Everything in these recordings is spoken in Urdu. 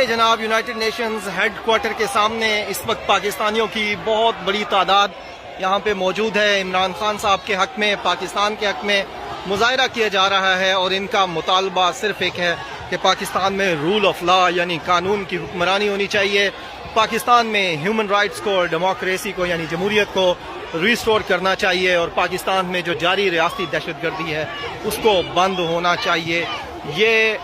یہ جناب یونائٹڈ نیشنز ہیڈ کوارٹر کے سامنے اس وقت پاکستانیوں کی بہت بڑی تعداد یہاں پہ موجود ہے. عمران خان صاحب کے حق میں، پاکستان کے حق میں مظاہرہ کیا جا رہا ہے، اور ان کا مطالبہ صرف ایک ہے کہ پاکستان میں رول آف لا یعنی قانون کی حکمرانی ہونی چاہیے. پاکستان میں ہیومن رائٹس کو، ڈیموکریسی کو یعنی جمہوریت کو ریسٹور کرنا چاہیے، اور پاکستان میں جو جاری ریاستی دہشت گردی ہے اس کو بند ہونا چاہیے. یہ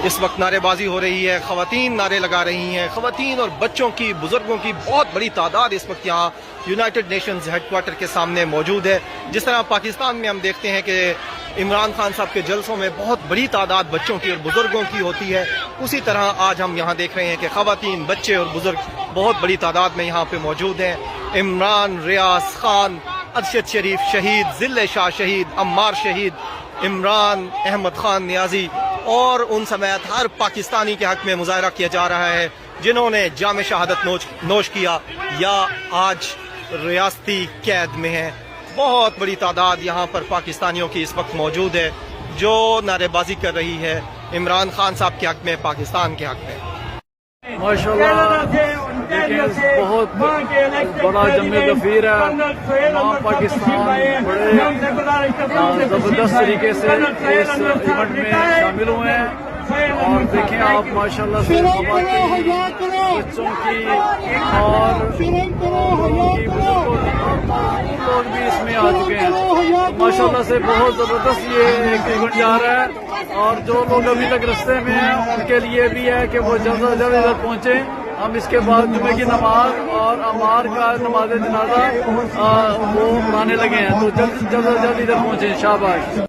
اس وقت نعرے بازی ہو رہی ہے، خواتین نعرے لگا رہی ہیں، خواتین اور بچوں کی، بزرگوں کی بہت بڑی تعداد اس وقت یہاں یونائٹڈ نیشنز ہیڈ کوارٹر کے سامنے موجود ہے. جس طرح پاکستان میں ہم دیکھتے ہیں کہ عمران خان صاحب کے جلسوں میں بہت بڑی تعداد بچوں کی اور بزرگوں کی ہوتی ہے، اسی طرح آج ہم یہاں دیکھ رہے ہیں کہ خواتین، بچے اور بزرگ بہت بڑی تعداد میں یہاں پہ موجود ہیں. عمران، ریاض خان، ارشد شریف شہید، ذل شاہ شہید، عمار شہید، عمران احمد خان نیازی اور ان سمیت ہر پاکستانی کے حق میں مظاہرہ کیا جا رہا ہے جنہوں نے جام شہادت نوش کیا یا آج ریاستی قید میں ہیں. بہت بڑی تعداد یہاں پر پاکستانیوں کی اس وقت موجود ہے جو نعرے بازی کر رہی ہے عمران خان صاحب کے حق میں، پاکستان کے حق میں. ماشاءاللہ دیکھیں بہت بڑا جمع غفیر ہے. پاکستان بڑے زبردست طریقے سے اس ایونٹ میں شامل ہوئے ہیں، اور دیکھیں آپ ماشاءاللہ سے خواتین، بچوں کی اور بزرگوں کی لوگ بھی اس میں آ چکے ہیں. ماشاءاللہ سے بہت زبردست یہ ایک ایونٹ جا رہا ہے، اور جو لوگ ابھی تک رستے میں ہیں ان کے لیے بھی ہے کہ وہ جلد از جلد ادھر پہنچیں. ہم اس کے بعد جمعے کی نماز اور عمار کا نماز جنازہ وہ پڑھانے لگے ہیں، تو جلد از جلد ادھر پہنچیں. شاباش.